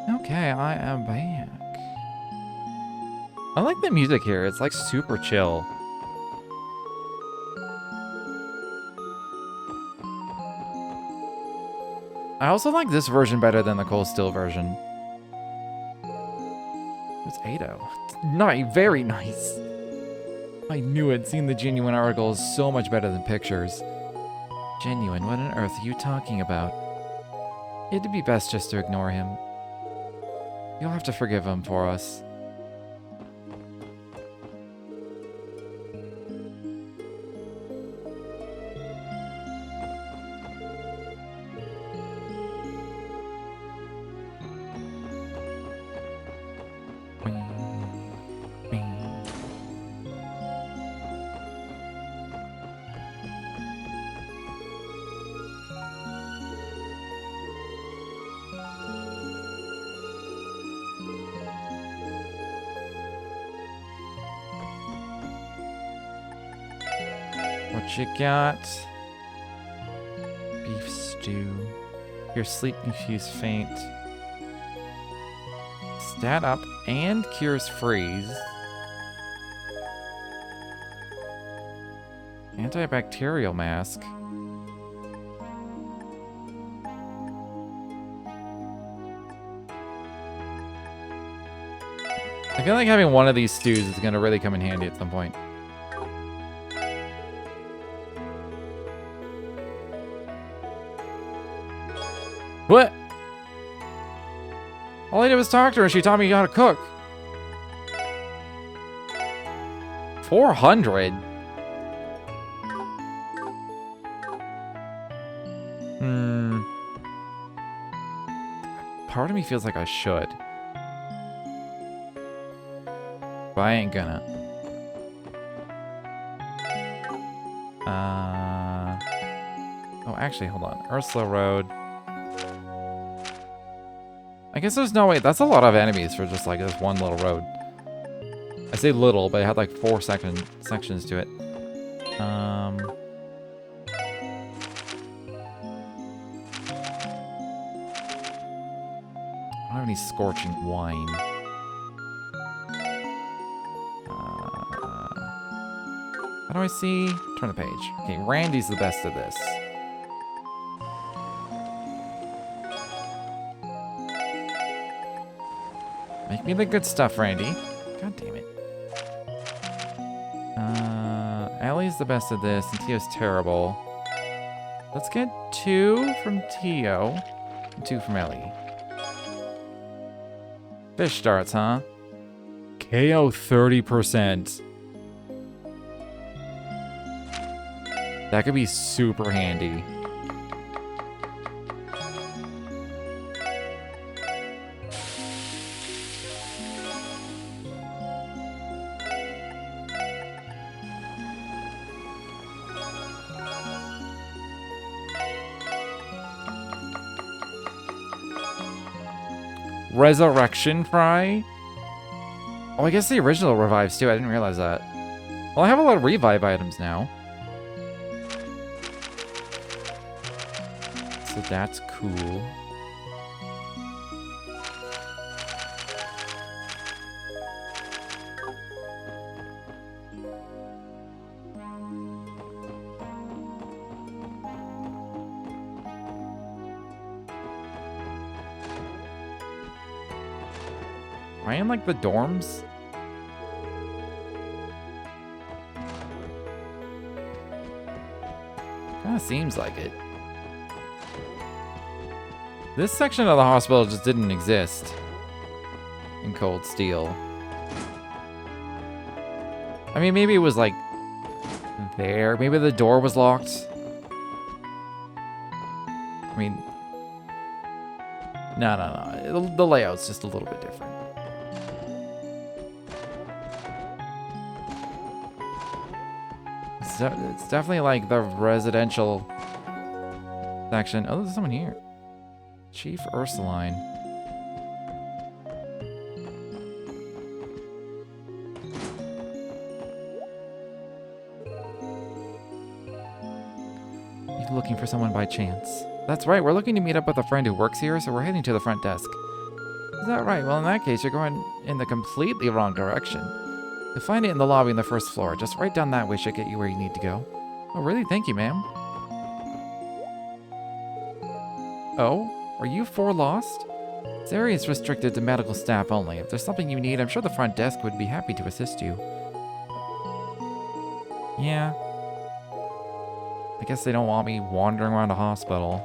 Okay, I am back. I like the music here. It's like super chill. I also like this version better than the Cold Steel version. It's 8-0. Nice, very nice. I knew it. Seeing the genuine article is so much better than pictures. Genuine? What on earth are you talking about? It'd be best just to ignore him. You'll have to forgive him for us. What you got? Beef stew. Your sleep confused faint. Stat up and cures freeze. Antibacterial mask. I feel like having one of these stews is gonna really come in handy at some point. What? All I did was talk to her and she taught me how to cook. 400? Part of me feels like I should. But I ain't gonna. Oh, actually, hold on. Ursula Road. I guess there's no way. That's a lot of enemies for just like this one little road. I say little, but it had like 4 sections to it. I don't have any scorching wine. How do I see? Turn the page. Okay, Randy's the best at this. Make me the good stuff, Randy. God damn it. Ellie's the best at this, and Tio's terrible. Let's get 2 from Tio, and 2 from Ellie. Fish starts, huh? KO 30%. That could be super handy. Resurrection Fry? Oh, I guess the original revives too. I didn't realize that. Well, I have a lot of revive items now. So that's cool. Am I in like the dorms? Kinda seems like it. This section of the hospital just didn't exist in Cold Steel. I mean, maybe it was like there. Maybe the door was locked. I mean, no. The layout's just a little bit different. It's definitely like the residential section. Oh, there's someone here. Chief Ursuline. You looking for someone by chance? That's right, we're looking to meet up with a friend who works here, so we're heading to the front desk. Is that right? Well, in that case, you're going in the completely wrong direction. You'll find it in the lobby on the first floor. Just right down that way should get you where you need to go. Oh, really? Thank you, ma'am. Oh? Are you 4 lost? This area is restricted to medical staff only. If there's something you need, I'm sure the front desk would be happy to assist you. Yeah. I guess they don't want me wandering around a hospital.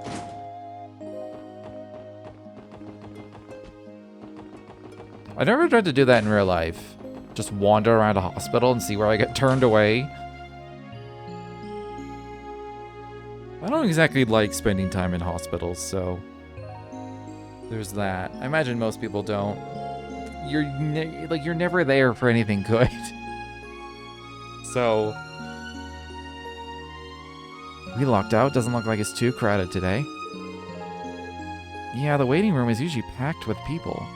I never tried to do that in real life. Just wander around a hospital and see where I get turned away. I don't exactly like spending time in hospitals, so there's that. I imagine most people don't. You're never there for anything good. So we locked out. Doesn't look like it's too crowded today. Yeah, the waiting room is usually packed with people.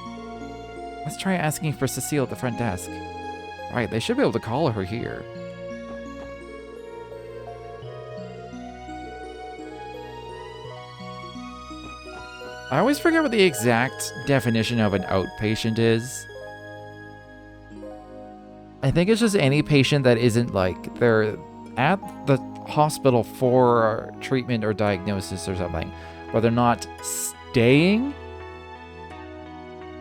Let's try asking for Cecile at the front desk. Right, they should be able to call her here. I always forget what the exact definition of an outpatient is. I think it's just any patient that isn't like, they're at the hospital for treatment or diagnosis or something, but they're not staying.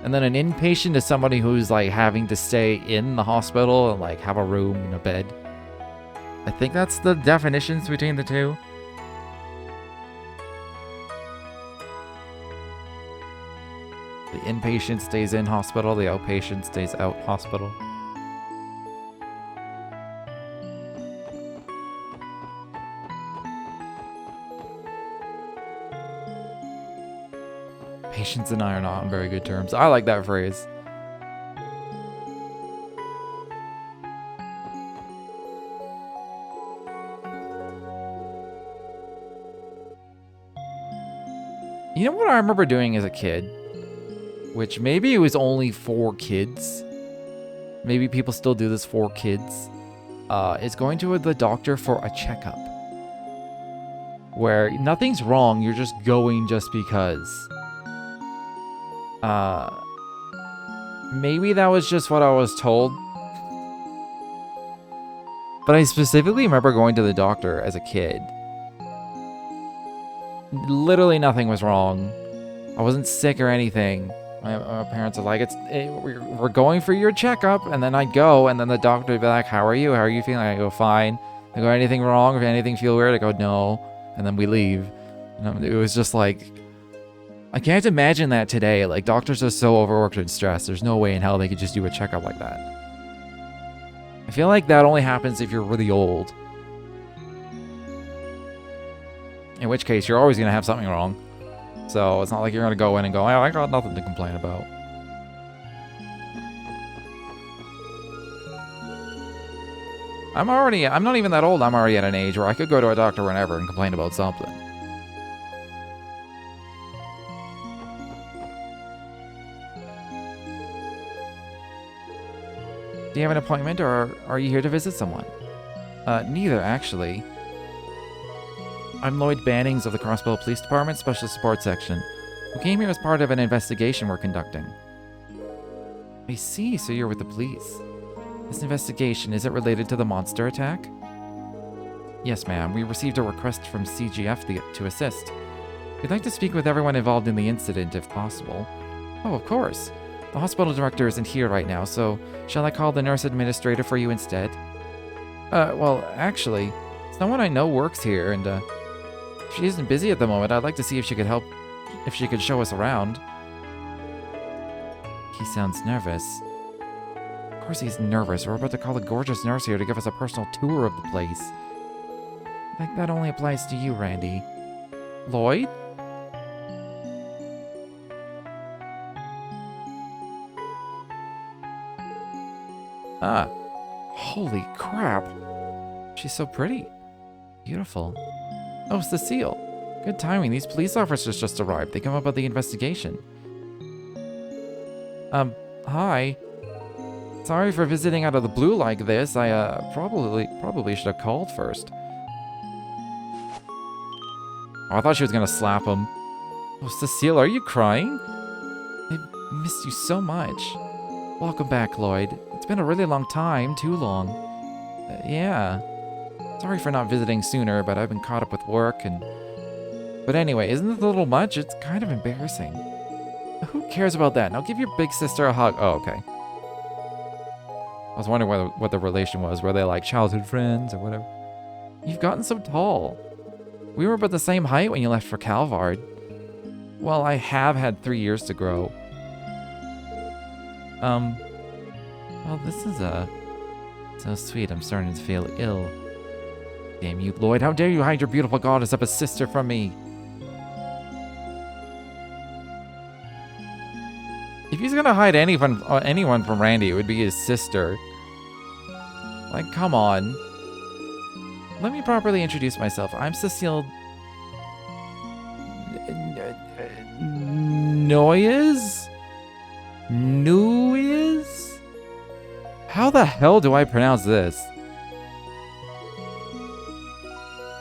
And then an inpatient is somebody who's like having to stay in the hospital and like have a room and a bed. I think that's the definitions between the two. The inpatient stays in hospital, the outpatient stays out hospital. Patients and I are not on very good terms. I like that phrase. You know what I remember doing as a kid? Which maybe it was only for kids. Maybe people still do this for kids. Is going to the doctor for a checkup. Where nothing's wrong, you're just going just because. Maybe that was just what I was told. But I specifically remember going to the doctor as a kid. Literally nothing was wrong. I wasn't sick or anything. My parents are like, we're going for your checkup. And then I'd go, and then the doctor would be like, how are you? How are you feeling? I go, fine. They go, anything wrong? If anything feel weird? I go, no. And then we leave. And it was just like, I can't imagine that today. Like, doctors are so overworked and stressed. There's no way in hell they could just do a checkup like that. I feel like that only happens if you're really old. In which case, you're always going to have something wrong. So it's not like you're going to go in and go, oh, I got nothing to complain about. I'm not even that old. I'm already at an age where I could go to a doctor whenever and complain about something. Do you have an appointment, or are you here to visit someone? Neither, actually. I'm Lloyd Bannings of the Crossbow Police Department Special Support Section. We came here as part of an investigation we're conducting. I see, so you're with the police. This investigation, is it related to the monster attack? Yes, ma'am. We received a request from CGF to assist. We'd like to speak with everyone involved in the incident, if possible. Oh, of course. The hospital director isn't here right now, so shall I call the nurse administrator for you instead? Well, actually, someone I know works here, and, if she isn't busy at the moment, I'd like to see if she could help, if she could show us around. He sounds nervous. Of course he's nervous. We're about to call a gorgeous nurse here to give us a personal tour of the place. I think that only applies to you, Randy. Lloyd? Ah. Holy crap. She's so pretty. Beautiful. Oh, Cecile. Good timing. These police officers just arrived. They come about the investigation. Hi. Sorry for visiting out of the blue like this. I, probably should have called first. Oh, I thought she was gonna slap him. Oh, Cecile, are you crying? missed you so much. Welcome back, Lloyd. It's been a really long time, too long. Yeah. Sorry for not visiting sooner, but I've been caught up with work and... But anyway, isn't it a little much? It's kind of embarrassing. Who cares about that? Now give your big sister a hug. Oh, okay. I was wondering what the relation was. Were they like childhood friends or whatever? You've gotten so tall. We were about the same height when you left for Calvard. Well, I have had 3 years to grow. Well, this is, so sweet. I'm starting to feel ill. Damn you, Lloyd. How dare you hide your beautiful goddess of a sister from me? If he's gonna hide anyone from Randy, it would be his sister. Like, come on. Let me properly introduce myself. I'm Cecile... Noyes? Nuiz? How the hell do I pronounce this?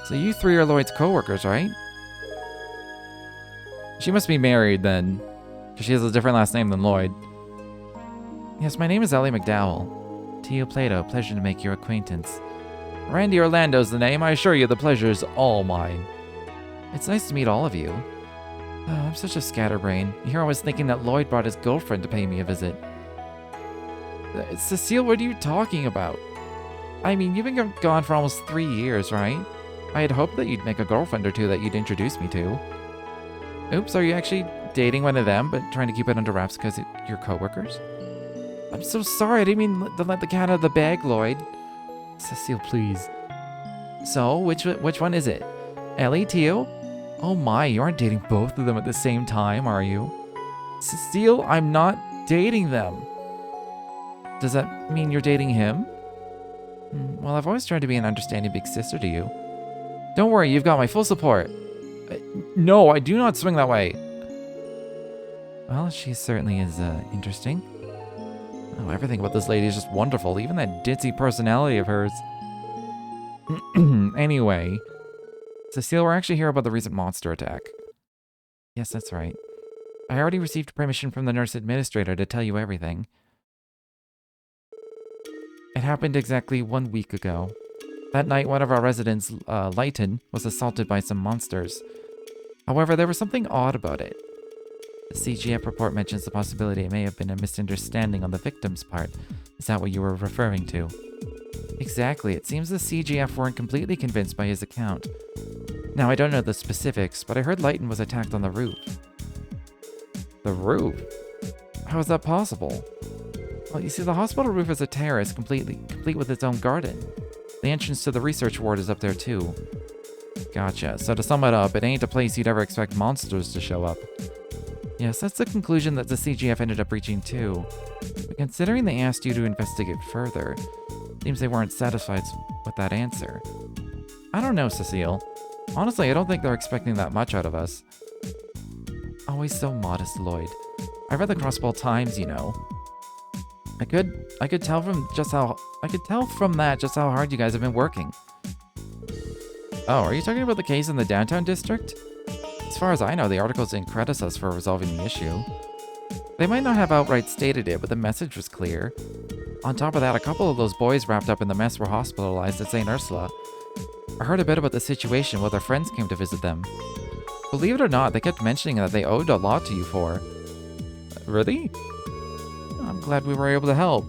So you three are Lloyd's co-workers, right? She must be married then, because she has a different last name than Lloyd. Yes, my name is Ellie McDowell. Tio Plato, pleasure to make your acquaintance. Randy Orlando's the name. I assure you the pleasure is all mine. It's nice to meet all of you. Oh, I'm such a scatterbrain. Here I was thinking that Lloyd brought his girlfriend to pay me a visit. Cecile, what are you talking about? I mean, you've been gone for almost 3 years, right? I had hoped that you'd make a girlfriend or two that you'd introduce me to. Oops, are you actually dating one of them, but trying to keep it under wraps because you're co-workers? I'm so sorry, I didn't mean to let the cat out of the bag, Lloyd. Cecile, please. So, which one is it? Ellie, Tio? Oh my, you aren't dating both of them at the same time, are you? Cecile, I'm not dating them. Does that mean you're dating him? Well, I've always tried to be an understanding big sister to you. Don't worry, you've got my full support. No, I do not swing that way. Well, she certainly is interesting. Oh, everything about this lady is just wonderful, even that ditzy personality of hers. Anyway, Cecile, we're actually here about the recent monster attack. Yes, that's right. I already received permission from the nurse administrator to tell you everything. It happened exactly 1 week ago. That night, one of our residents, Leighton, was assaulted by some monsters. However, there was something odd about it. The CGF report mentions the possibility it may have been a misunderstanding on the victim's part. Is that what you were referring to? Exactly. It seems the CGF weren't completely convinced by his account. Now, I don't know the specifics, but I heard Leighton was attacked on the roof. The roof? How is that possible? Well, you see, the hospital roof is a terrace, complete with its own garden. The entrance to the research ward is up there too. Gotcha. So to sum it up, it ain't a place you'd ever expect monsters to show up. Yes, that's the conclusion that the CGF ended up reaching too. But considering they asked you to investigate further, seems they weren't satisfied with that answer. I don't know, Cecile. Honestly, I don't think they're expecting that much out of us. Always so modest, Lloyd. I read the Crossball Times, you know. I could tell from that just how hard you guys have been working. Oh, are you talking about the case in the downtown district? As far as I know, the articles didn't credit us for resolving the issue. They might not have outright stated it, but the message was clear. On top of that, a couple of those boys wrapped up in the mess were hospitalized at St. Ursula. I heard a bit about the situation while their friends came to visit them. Believe it or not, they kept mentioning that they owed a lot to you for. Really? I'm glad we were able to help.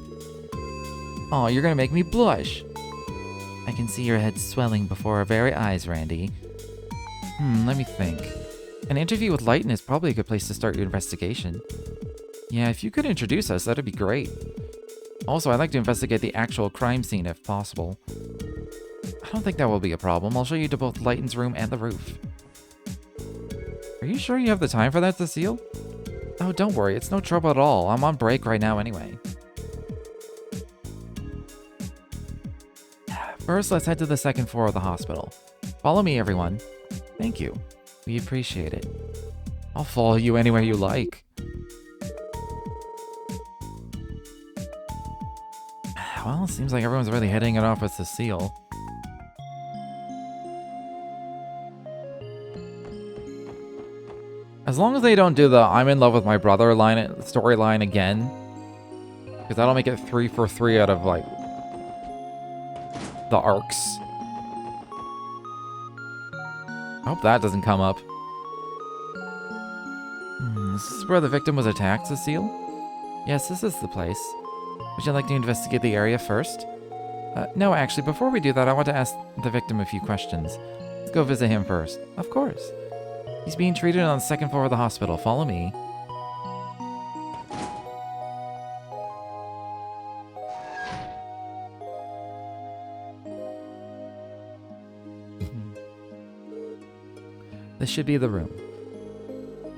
Oh, you're gonna make me blush. I can see your head swelling before our very eyes, Randy. Let me think. An interview with Leighton is probably a good place to start your investigation. Yeah, if you could introduce us, that'd be great. Also, I'd like to investigate the actual crime scene if possible. I don't think that will be a problem. I'll show you to both Leighton's room and the roof. Are you sure you have the time for that, Cecile? Oh, don't worry. It's no trouble at all. I'm on break right now anyway. First, let's head to the second floor of the hospital. Follow me, everyone. Thank you. We appreciate it. I'll follow you anywhere you like. Well, it seems like everyone's really hitting it off with Cecile. As long as they don't do the I'm in love with my brother storyline again. Because that'll make it 3 for 3 out of, like, the arcs. I hope that doesn't come up. This is where the victim was attacked, Cecile? Yes, this is the place. Would you like to investigate the area first? No, actually, before we do that, I want to ask the victim a few questions. Let's go visit him first. Of course. He's being treated on the 2nd floor of the hospital. Follow me. This should be the room.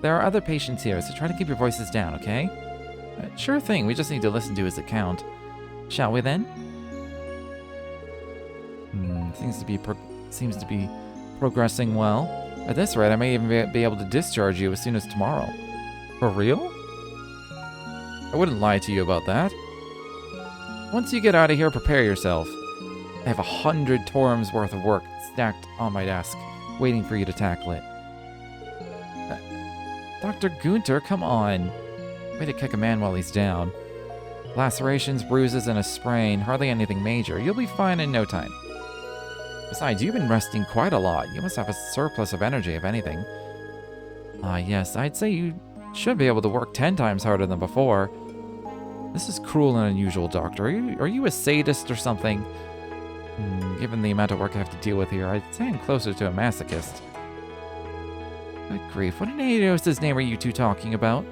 There are other patients here, so try to keep your voices down, okay? Sure thing, we just need to listen to his account. Shall we then? Seems to be progressing well. At this rate, I may even be able to discharge you as soon as tomorrow. For real? I wouldn't lie to you about that. Once you get out of here, prepare yourself. I have 100 Torms worth of work stacked on my desk, waiting for you to tackle it. Dr. Gunter, come on. Way to kick a man while he's down. Lacerations, bruises, and a sprain. Hardly anything major. You'll be fine in no time. Besides, you've been resting quite a lot. You must have a surplus of energy, if anything. Yes, I'd say you should be able to work 10 times harder than before. This is cruel and unusual, Doctor. Are you a sadist or something? Given the amount of work I have to deal with here, I'd say I'm closer to a masochist. Good grief, what in Aeos's name are you two talking about?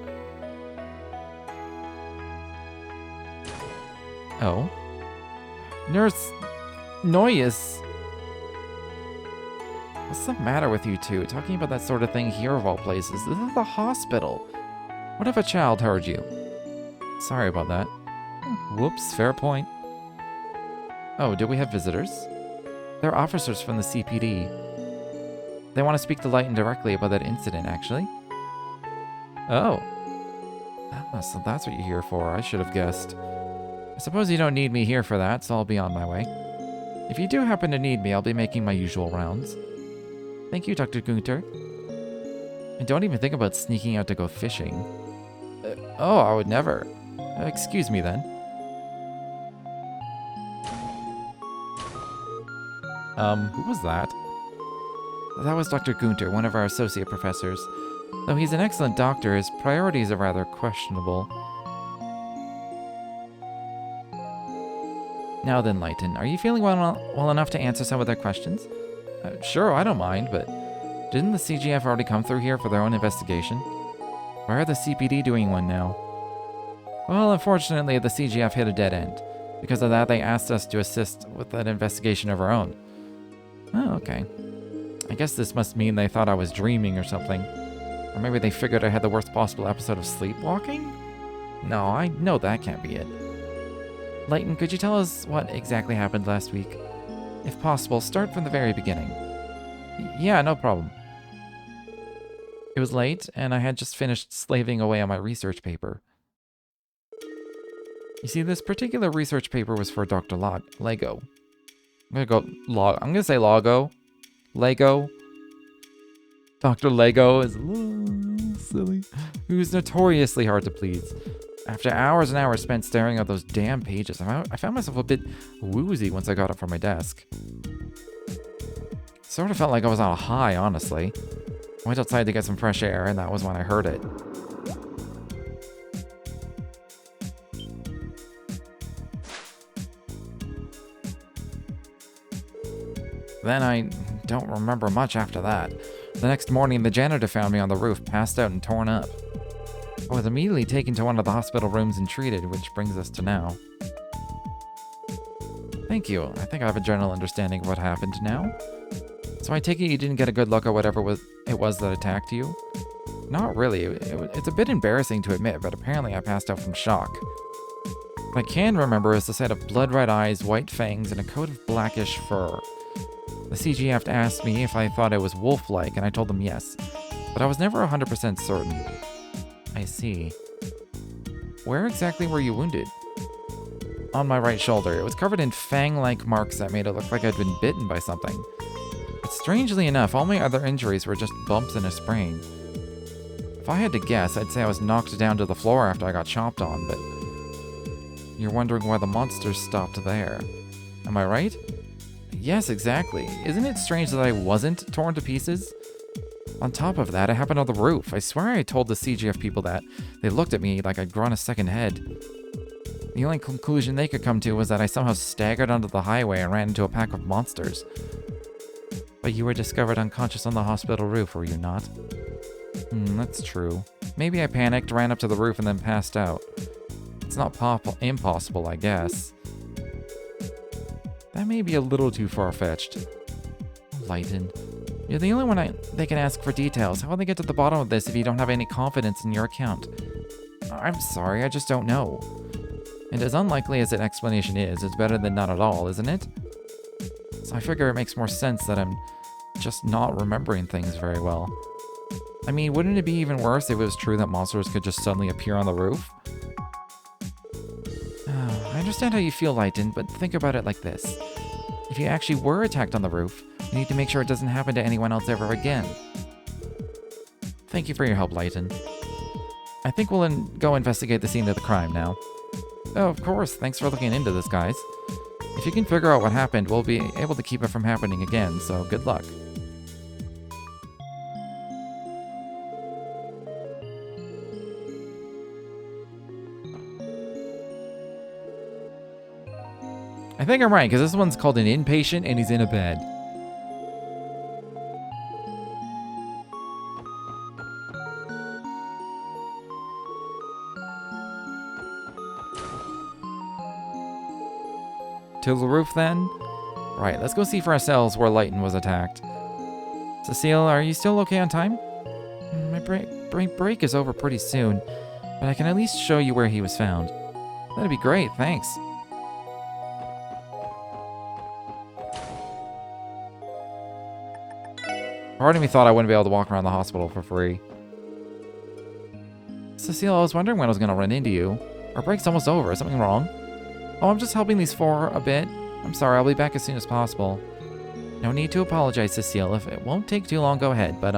Oh. Nurse Noyes. What's the matter with you two? Talking about that sort of thing here of all places. This is the hospital. What if a child heard you? Sorry about that. Whoops, fair point. Oh, do we have visitors? They're officers from the CPD. They want to speak to Lighton directly about that incident, actually. Oh. So that's what you're here for. I should have guessed. I suppose you don't need me here for that, so I'll be on my way. If you do happen to need me, I'll be making my usual rounds. Thank you, Dr. Gunter. And don't even think about sneaking out to go fishing. Oh, I would never. Excuse me then. Who was that? That was Dr. Gunter, one of our associate professors. Though he's an excellent doctor, his priorities are rather questionable. Now then, Lighton, are you feeling well enough to answer some of their questions? Sure, I don't mind, but didn't the CGF already come through here for their own investigation? Why are the CPD doing one now? Well, unfortunately, the CGF hit a dead end. Because of that, they asked us to assist with that investigation of our own. Oh, okay. I guess this must mean they thought I was dreaming or something. Or maybe they figured I had the worst possible episode of sleepwalking? No, I know that can't be it. Lighton, could you tell us what exactly happened last week? If possible, start from the very beginning. Yeah, no problem. It was late, and I had just finished slaving away on my research paper. You see, this particular research paper was for Dr. Lego. I'm gonna say Lago. Lego. Dr. Lego is a little silly. Who's notoriously hard to please. After hours and hours spent staring at those damn pages, I found myself a bit woozy once I got up from my desk. Sort of felt like I was on a high, honestly. I went outside to get some fresh air, and that was when I heard it. Then I don't remember much after that. The next morning, the janitor found me on the roof, passed out and torn up. I was immediately taken to one of the hospital rooms and treated, which brings us to now. Thank you. I think I have a general understanding of what happened now. So I take it you didn't get a good look at whatever it was that attacked you? Not really. It's a bit embarrassing to admit, but apparently I passed out from shock. What I can remember is the sight of blood-red eyes, white fangs, and a coat of blackish fur. The CGF asked me if I thought it was wolf-like, and I told them yes, but I was never 100% certain. I see. Where exactly were you wounded? On my right shoulder. It was covered in fang-like marks that made it look like I'd been bitten by something. But strangely enough, all my other injuries were just bumps and a sprain. If I had to guess, I'd say I was knocked down to the floor after I got chomped on, but you're wondering why the monsters stopped there. Am I right? Yes, exactly. Isn't it strange that I wasn't torn to pieces? On top of that, it happened on the roof. I swear I told the CGF people that. They looked at me like I'd grown a second head. The only conclusion they could come to was that I somehow staggered onto the highway and ran into a pack of monsters. But you were discovered unconscious on the hospital roof, were you not? That's true. Maybe I panicked, ran up to the roof, and then passed out. It's not impossible, I guess. That may be a little too far-fetched. Lighten. You're the only one they can ask for details. How will they get to the bottom of this if you don't have any confidence in your account? I'm sorry, I just don't know. And as unlikely as an explanation is, it's better than none at all, isn't it? So I figure it makes more sense that I'm just not remembering things very well. I mean, wouldn't it be even worse if it was true that monsters could just suddenly appear on the roof? I understand how you feel, Lighten, but think about it like this. If you actually were attacked on the roof, you need to make sure it doesn't happen to anyone else ever again. Thank you for your help, Lighten. I think we'll go investigate the scene of the crime now. Oh, of course. Thanks for looking into this, guys. If you can figure out what happened, we'll be able to keep it from happening again, so good luck. I think I'm right, because this one's called an inpatient, and he's in a bed. To the roof, then? Right, let's go see for ourselves where Lighten was attacked. Cecile, are you still okay on time? My break is over pretty soon, but I can at least show you where he was found. That'd be great, thanks. Part of me thought I wouldn't be able to walk around the hospital for free. Cecile, I was wondering when I was going to run into you. Our break's almost over. Is something wrong? Oh, I'm just helping these four a bit. I'm sorry, I'll be back as soon as possible. No need to apologize, Cecile. If it won't take too long, go ahead. But,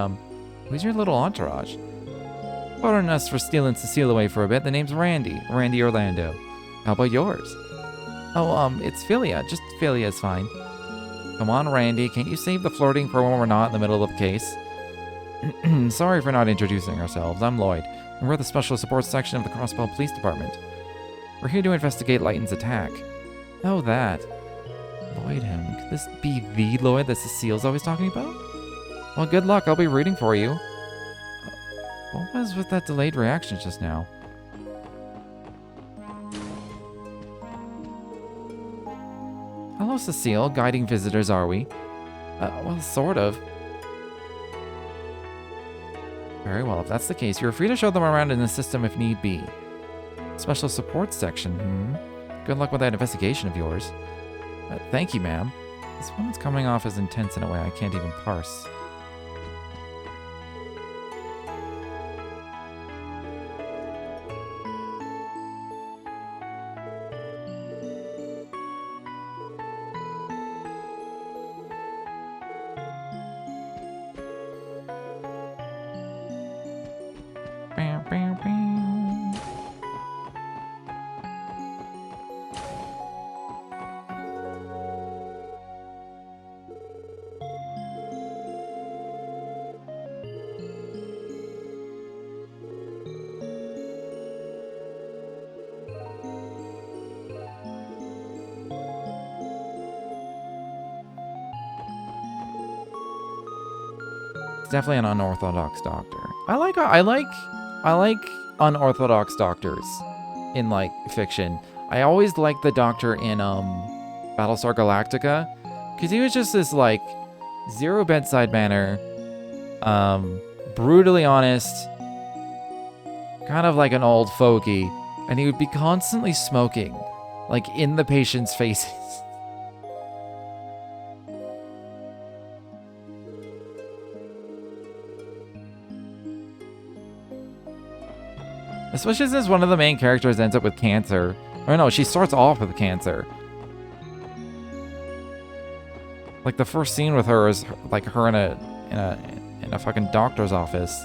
who's your little entourage? Pardon us for stealing Cecile away for a bit. The name's Randy. Randy Orlando. How about yours? Oh, it's Philia. Just Philia is fine. Come on, Randy. Can't you save the flirting for when we're not in the middle of the case? Sorry for not introducing ourselves. I'm Lloyd, and we're the Special Support Section of the Crossbell Police Department. We're here to investigate Lighten's attack. Oh, that. Lloyd him. Could this be the Lloyd that Cecile's always talking about? Well, good luck. I'll be rooting for you. What was with that delayed reaction just now? Hello, Cecile. Guiding visitors, are we? Well, sort of. Very well. If that's the case, you're free to show them around in the system if need be. Special support section, Good luck with that investigation of yours. Thank you, ma'am. This one's coming off as intense in a way I can't even parse. Definitely an unorthodox doctor. I like unorthodox doctors in like fiction. I always liked the doctor in Battlestar Galactica because he was just this like zero bedside manner, brutally honest, kind of like an old fogey, and he would be constantly smoking, like in the patient's faces. Especially since one of the main characters ends up with cancer. Or no, she starts off with cancer. Like the first scene with her is like her in a fucking doctor's office.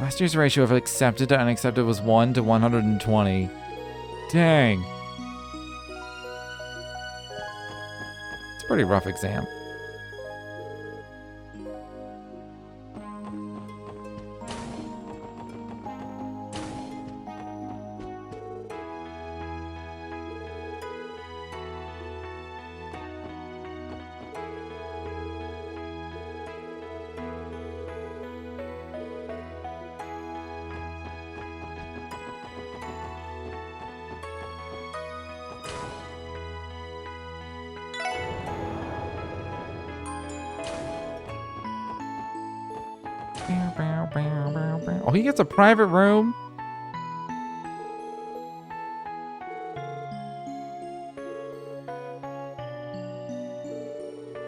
Last year's ratio of accepted to unaccepted was 1 to 120. Dang. It's a pretty rough exam. Oh, he gets a private room?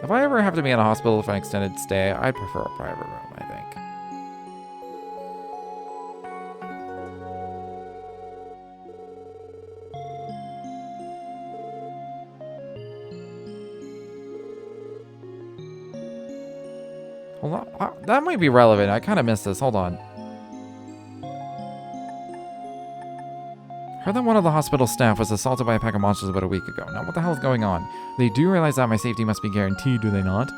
If I ever have to be in a hospital for an extended stay, I'd prefer a private room, I think. Hold on. That might be relevant. I kind of missed this. Hold on. Heard that one of the hospital staff was assaulted by a pack of monsters about a week ago. Now, what the hell is going on? They do realize that my safety must be guaranteed, do they not?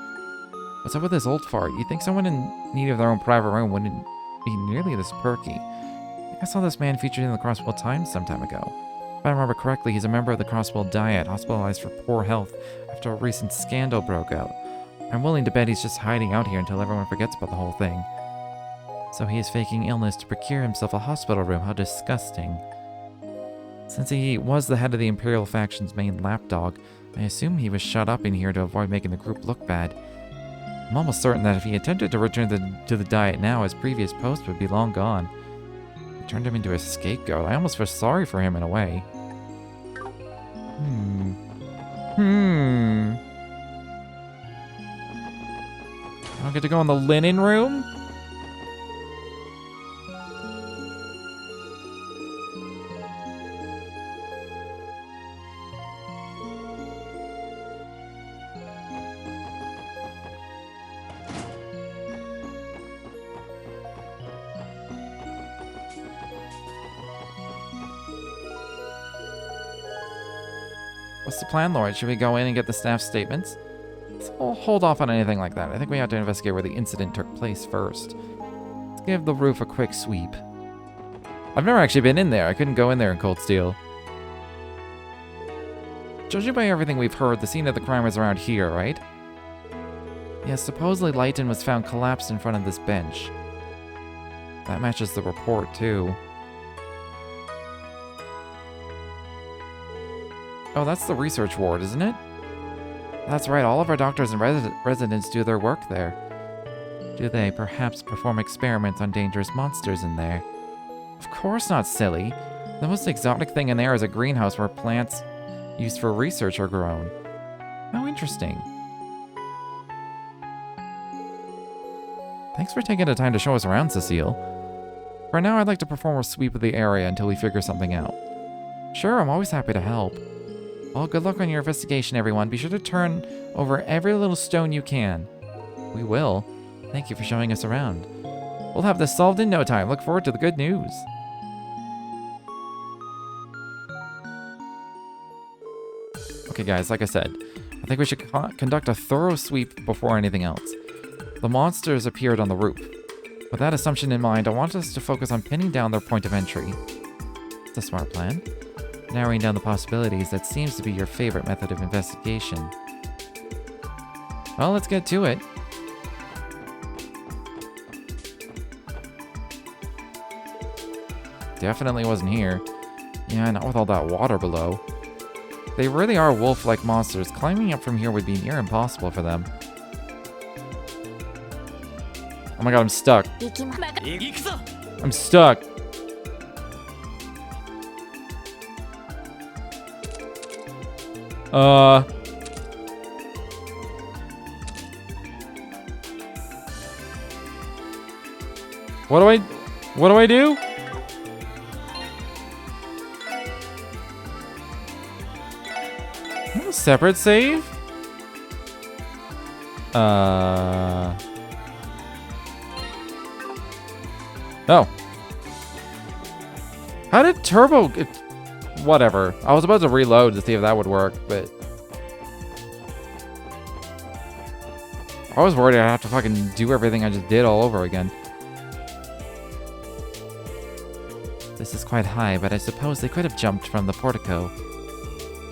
What's up with this old fart? You think someone in need of their own private room wouldn't be nearly this perky? I think I saw this man featured in the Crosswell Times some time ago. If I remember correctly, he's a member of the Crosswell Diet, hospitalized for poor health after a recent scandal broke out. I'm willing to bet he's just hiding out here until everyone forgets about the whole thing. So he is faking illness to procure himself a hospital room. How disgusting. Since he was the head of the Imperial faction's main lapdog, I assume he was shut up in here to avoid making the group look bad. I'm almost certain that if he attempted to return to the Diet now, his previous post would be long gone. It turned him into a scapegoat. I almost feel sorry for him in a way. I don't get to go in the linen room? What's the plan, Lord? Should we go in and get the staff statements? We'll hold off on anything like that. I think we have to investigate where the incident took place first. Let's give the roof a quick sweep. I've never actually been in there. I couldn't go in there in Cold Steel. Judging by everything we've heard, the scene of the crime was around here, right? Yes, supposedly Leighton was found collapsed in front of this bench. That matches the report, too. Oh, that's the research ward, isn't it? That's right, all of our doctors and residents do their work there. Do they perhaps perform experiments on dangerous monsters in there? Of course not, silly. The most exotic thing in there is a greenhouse where plants used for research are grown. How interesting. Thanks for taking the time to show us around, Cecile. For now, I'd like to perform a sweep of the area until we figure something out. Sure, I'm always happy to help. Well, good luck on your investigation, everyone. Be sure to turn over every little stone you can. We will. Thank you for showing us around. We'll have this solved in no time. Look forward to the good news. Okay, guys, like I said, I think we should conduct a thorough sweep before anything else. The monsters appeared on the roof. With that assumption in mind, I want us to focus on pinning down their point of entry. It's a smart plan. Narrowing down the possibilities, that seems to be your favorite method of investigation. Well, let's get to it. Definitely wasn't here. Yeah, not with all that water below. They really are wolf-like monsters. Climbing up from here would be near impossible for them. Oh my god, I'm stuck. I'm stuck. What do I do? Separate save? Oh. How did turbo... Whatever. I was about to reload to see if that would work, but... I was worried I'd have to fucking do everything I just did all over again. This is quite high, but I suppose they could have jumped from the portico.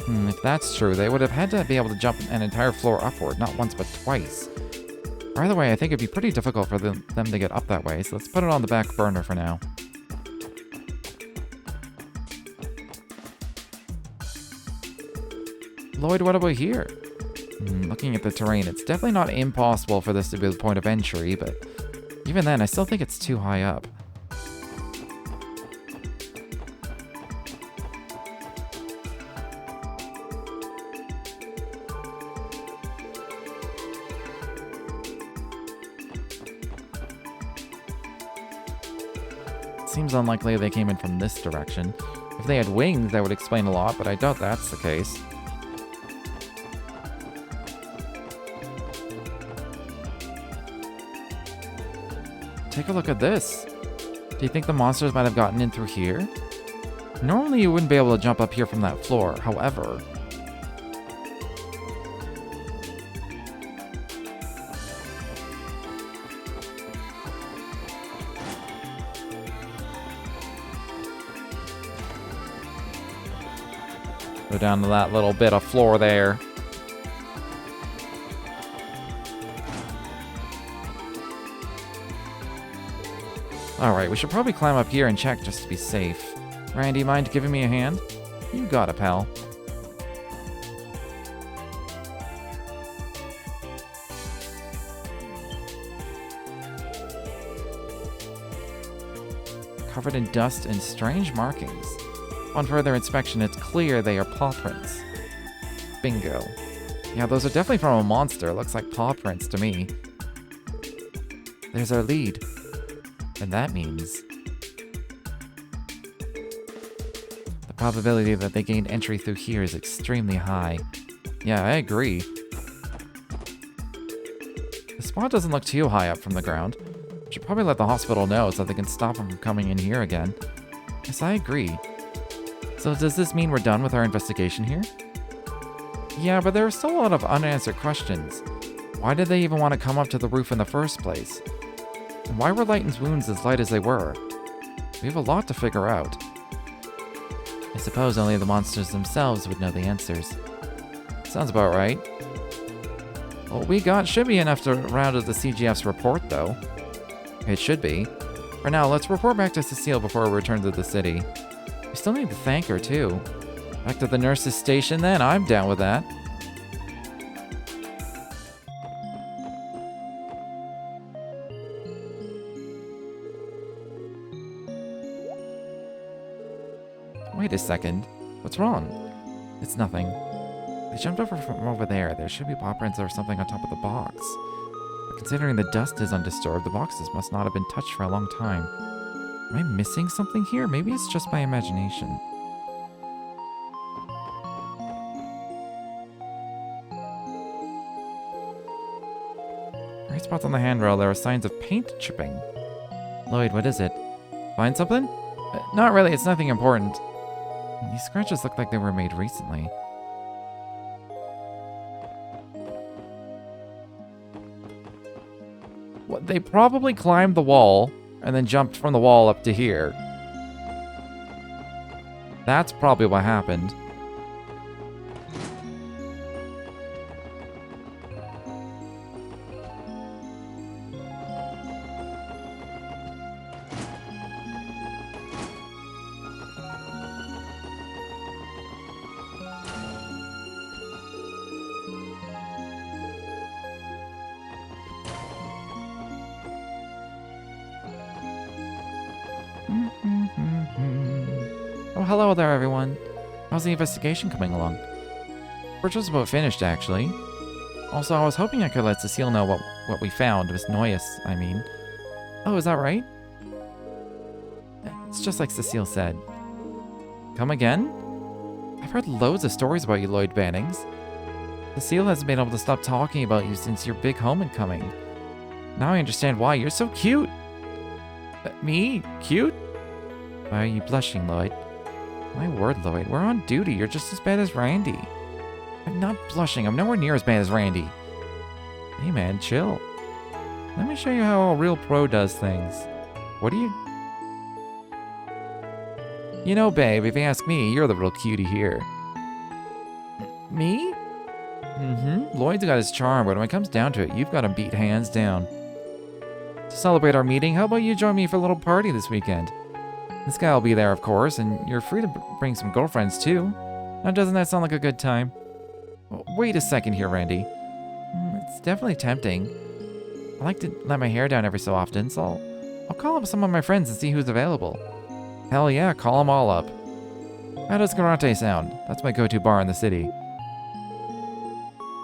If that's true, they would have had to be able to jump an entire floor upward, not once but twice. Either way, I think it'd be pretty difficult for them to get up that way, so let's put it on the back burner for now. Lloyd, what about here? Looking at the terrain, it's definitely not impossible for this to be the point of entry, but even then, I still think it's too high up. Seems unlikely they came in from this direction. If they had wings, that would explain a lot, but I doubt that's the case. Take a look at this. Do you think the monsters might have gotten in through here? Normally you wouldn't be able to jump up here from that floor, however... Go down to that little bit of floor there. Alright, we should probably climb up here and check just to be safe. Randy, mind giving me a hand? You got it, pal. Covered in dust and strange markings. On further inspection, it's clear they are paw prints. Bingo. Yeah, those are definitely from a monster. Looks like paw prints to me. There's our lead. And that means... the probability that they gained entry through here is extremely high. Yeah, I agree. The spot doesn't look too high up from the ground. Should probably let the hospital know so they can stop them from coming in here again. Yes, I agree. So does this mean we're done with our investigation here? Yeah, but there are still a lot of unanswered questions. Why did they even want to come up to the roof in the first place? And why were Layton's wounds as light as they were? We have a lot to figure out. I suppose only the monsters themselves would know the answers. Sounds about right. What we got should be enough to round out the CGF's report, though. It should be. For now, let's report back to Cecile before we return to the city. We still need to thank her, too. Back to the nurse's station, then. I'm down with that. Wait a second. What's wrong? It's nothing. They jumped over from over there. There should be paw prints or something on top of the box. But considering the dust is undisturbed, the boxes must not have been touched for a long time. Am I missing something here? Maybe it's just my imagination. Bright spots on the handrail. There are signs of paint chipping. Lloyd, what is it? Find something? Not really. It's nothing important. These scratches look like they were made recently. What, they probably climbed the wall and then jumped from the wall up to here. That's probably what happened. Oh, hello there, everyone. How's the investigation coming along? We're just about finished, actually. Also, I was hoping I could let Cecile know what we found. Miss Noyes, I mean. Oh, is that right? It's just like Cecile said. Come again? I've heard loads of stories about you, Lloyd Bannings. Cecile hasn't been able to stop talking about you since your big homecoming. Now I understand why. You're so cute. Me? Cute? Why are you blushing, Lloyd? My word, Lloyd, we're on duty. You're just as bad as Randy. I'm not blushing. I'm nowhere near as bad as Randy. Hey, man, chill. Let me show you how a real pro does things. What do you... You know, babe, if you ask me, you're the real cutie here. Me? Mm-hmm. Lloyd's got his charm, but when it comes down to it, you've got him beat hands down. To celebrate our meeting, how about you join me for a little party this weekend? This guy will be there, of course, and you're free to bring some girlfriends, too. Now, doesn't that sound like a good time? Wait a second here, Randy. It's definitely tempting. I like to let my hair down every so often, so I'll call up some of my friends and see who's available. Hell yeah, call them all up. How does Karate sound? That's my go-to bar in the city.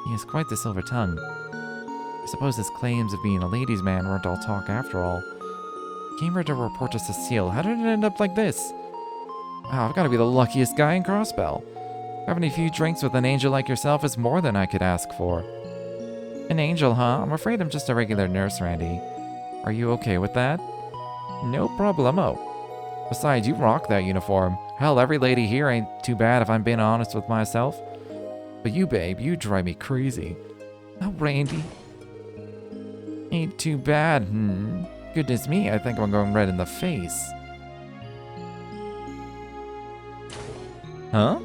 He has quite the silver tongue. I suppose his claims of being a ladies' man weren't all talk after all. Came here to report to Cecile. How did it end up like this? Wow, I've got to be the luckiest guy in Crossbell. Having a few drinks with an angel like yourself is more than I could ask for. An angel, huh? I'm afraid I'm just a regular nurse, Randy. Are you okay with that? No problemo. Besides, you rock that uniform. Hell, every lady here ain't too bad if I'm being honest with myself. But you, babe, you drive me crazy. Oh, Randy. Ain't too bad, Goodness me, I think I'm going red in the face. Huh?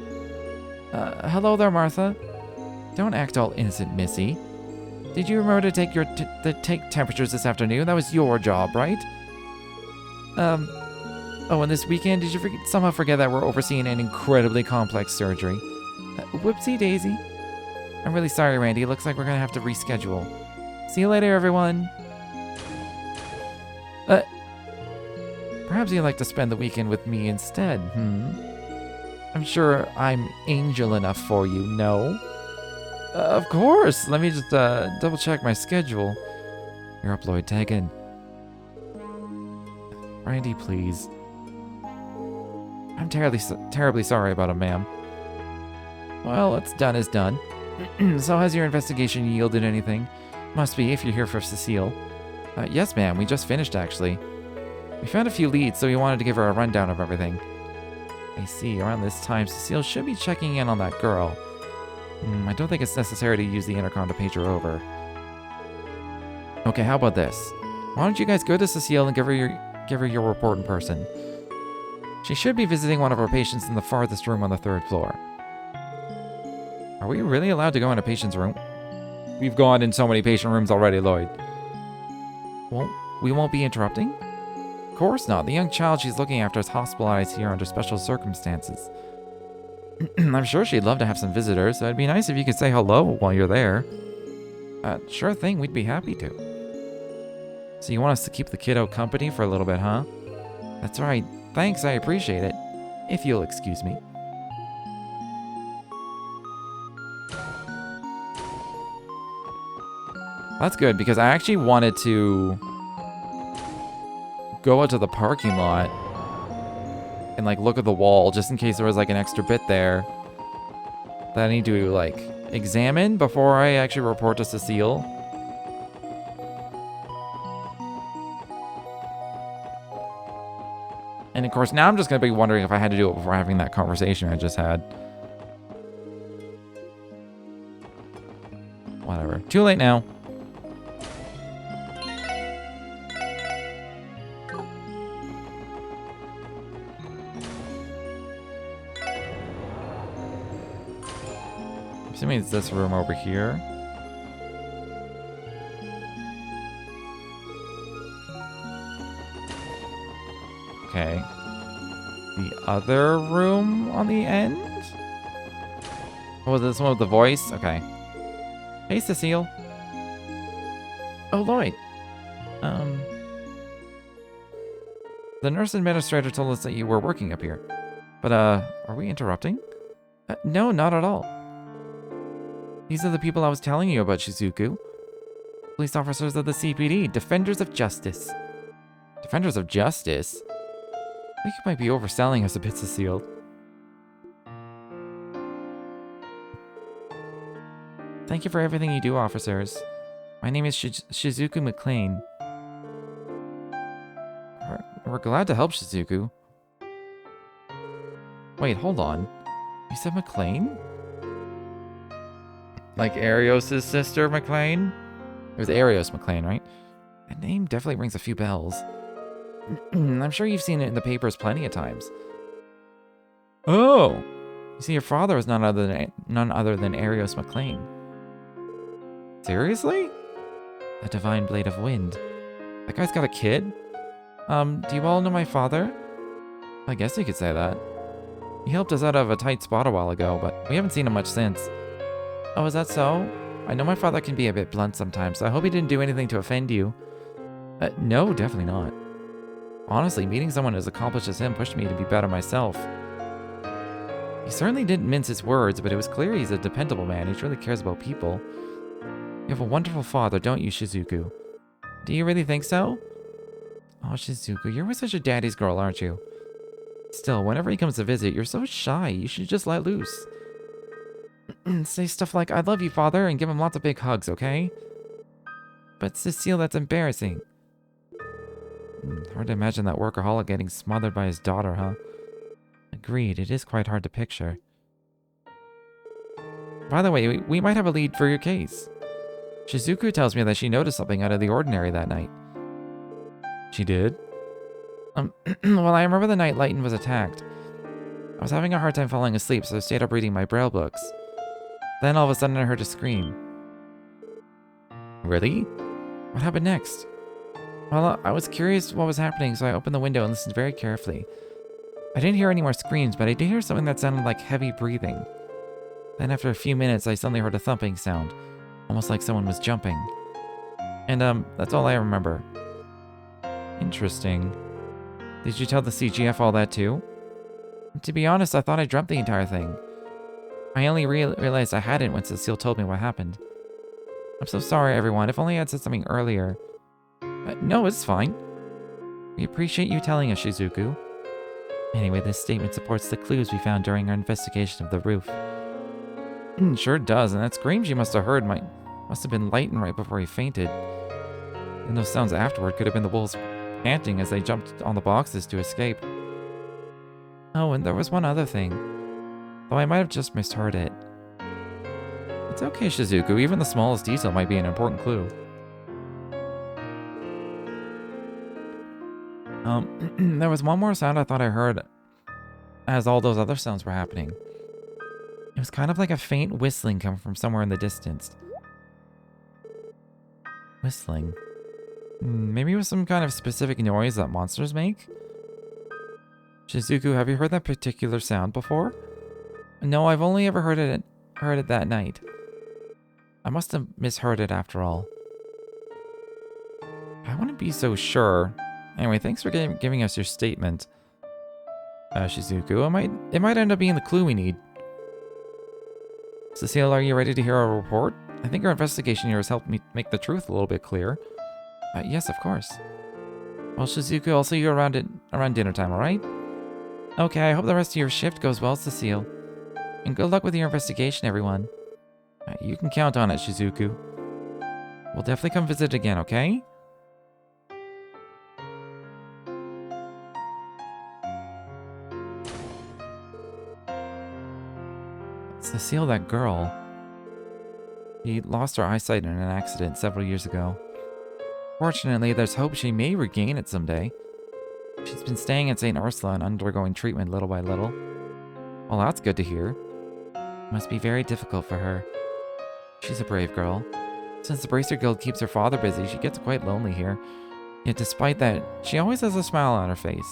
Hello there, Martha. Don't act all innocent, Missy. Did you remember to take temperatures this afternoon? That was your job, right? Oh, and this weekend, did you somehow forget that we're overseeing an incredibly complex surgery? Whoopsie daisy. I'm really sorry, Randy. It looks like we're gonna have to reschedule. See you later, everyone. Perhaps you'd like to spend the weekend with me instead, I'm sure I'm angel enough for you, no? Of course! Let me just double check my schedule. You're up, Lloyd. Tag in. Randy, please. I'm terribly sorry about him, ma'am. Well, what's done is done. So has your investigation yielded anything? Must be, if you're here for Cecile. Yes, ma'am. We just finished, actually. We found a few leads, so we wanted to give her a rundown of everything. I see. Around this time, Cecile should be checking in on that girl. I don't think it's necessary to use the intercom to page her over. Okay, how about this? Why don't you guys go to Cecile and give her your report in person? She should be visiting one of our patients in the farthest room on the 3rd floor. Are we really allowed to go in a patient's room? We've gone in so many patient rooms already, Lloyd. We won't be interrupting? Of course not. The young child she's looking after is hospitalized here under special circumstances. I'm sure she'd love to have some visitors, so it'd be nice if you could say hello while you're there. Sure thing, we'd be happy to. So you want us to keep the kiddo company for a little bit, huh? That's right. Thanks, I appreciate it. If you'll excuse me. That's good, because I actually wanted to go out to the parking lot and, like, look at the wall, just in case there was, like, an extra bit there that I need to, like, examine before I actually report to Cecile. And, of course, now I'm just going to be wondering if I had to do it before having that conversation I just had. Whatever. Too late now. Assuming it's this room over here. Okay. The other room on the end? Oh, this one with the voice? Okay. Hey, Cecile. Oh, Lloyd. The nurse administrator told us that you were working up here. But, are we interrupting? No, not at all. These are the people I was telling you about, Shizuku. Police officers of the CPD, Defenders of Justice. Defenders of Justice? I think you might be overselling us a bit, Cecile. Thank you for everything you do, officers. My name is Shizuku McLean. We're glad to help, Shizuku. Wait, hold on. You said McLean? Like Arios' sister, McLean? It was Arios McLean, right? That name definitely rings a few bells. I'm sure you've seen it in the papers plenty of times. Oh! You see, your father was none other than Arios McLean. Seriously? A divine blade of wind. That guy's got a kid? Do you all know my father? I guess you could say that. He helped us out of a tight spot a while ago, but we haven't seen him much since. Oh, is that so? I know my father can be a bit blunt sometimes, so I hope he didn't do anything to offend you. No, definitely not. Honestly, meeting someone as accomplished as him pushed me to be better myself. He certainly didn't mince his words, but it was clear he's a dependable man. He truly cares about people. You have a wonderful father, don't you, Shizuku? Do you really think so? Oh, Shizuku, you're such a daddy's girl, aren't you? Still, whenever he comes to visit, you're so shy. You should just let loose. Say stuff like, I love you, father, and give him lots of big hugs, okay? But Cecile, that's embarrassing. Hard to imagine that workaholic getting smothered by his daughter, huh? Agreed, it is quite hard to picture. By the way, we might have a lead for your case. Shizuku tells me that she noticed something out of the ordinary that night. She did? Well, I remember the night Lighton was attacked. I was having a hard time falling asleep, so I stayed up reading my braille books. Then all of a sudden I heard a scream. Really? What happened next? Well, I was curious what was happening, so I opened the window and listened very carefully. I didn't hear any more screams, but I did hear something that sounded like heavy breathing. Then after a few minutes, I suddenly heard a thumping sound, almost like someone was jumping. And, that's all I remember. Interesting. Did you tell the CGF all that too? To be honest, I thought I dreamt the entire thing. I only realized I hadn't when Cecile told me what happened. I'm so sorry, everyone. If only I had said something earlier. No, it's fine. We appreciate you telling us, Shizuku. Anyway, this statement supports the clues we found during our investigation of the roof. Sure does, and that scream she must have heard must have been Lighton right before he fainted. And those sounds afterward could have been the wolves panting as they jumped on the boxes to escape. Oh, and there was one other thing. Though I might have just misheard it. It's okay, Shizuku. Even the smallest detail might be an important clue. There was one more sound I thought I heard as all those other sounds were happening. It was kind of like a faint whistling coming from somewhere in the distance. Whistling. Maybe it was some kind of specific noise that monsters make? Shizuku, have you heard that particular sound before? No, I've only ever heard it that night. I must have misheard it after all. I wouldn't be so sure. Anyway, thanks for giving us your statement. Shizuku, it might end up being the clue we need. Cecile, are you ready to hear our report? I think our investigation here has helped me make the truth a little bit clearer. Yes, of course. Well, Shizuku, I'll see you around dinner time, alright? Okay, I hope the rest of your shift goes well, Cecile. And good luck with your investigation, everyone. You can count on it, Shizuku. We'll definitely come visit again, okay? Cecile, that girl. She lost her eyesight in an accident several years ago. Fortunately, there's hope she may regain it someday. She's been staying at St. Ursula and undergoing treatment little by little. Well, that's good to hear. It must be very difficult for her. She's a brave girl. Since the Bracer Guild keeps her father busy, she gets quite lonely here. Yet despite that, she always has a smile on her face.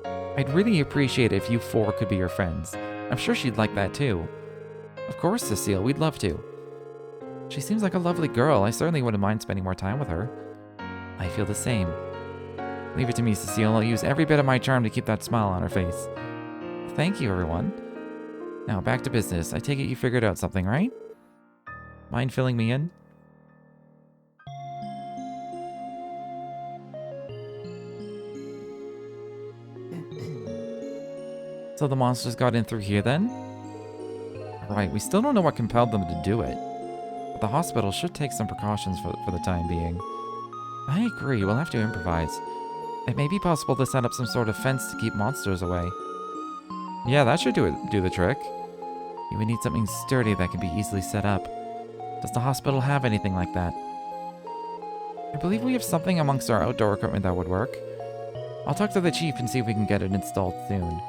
I'd really appreciate it if you four could be her friends. I'm sure she'd like that too. Of course, Cecile, we'd love to. She seems like a lovely girl. I certainly wouldn't mind spending more time with her. I feel the same. Leave it to me, Cecile. I'll use every bit of my charm to keep that smile on her face. Thank you, everyone. Now, back to business. I take it you figured out something, right? Mind filling me in? So the monsters got in through here then? Right, we still don't know what compelled them to do it. But the hospital should take some precautions for the time being. I agree, we'll have to improvise. It may be possible to set up some sort of fence to keep monsters away. Yeah, that should do the trick. You would need something sturdy that can be easily set up. Does the hospital have anything like that? I believe we have something amongst our outdoor equipment that would work. I'll talk to the chief and see if we can get it installed soon.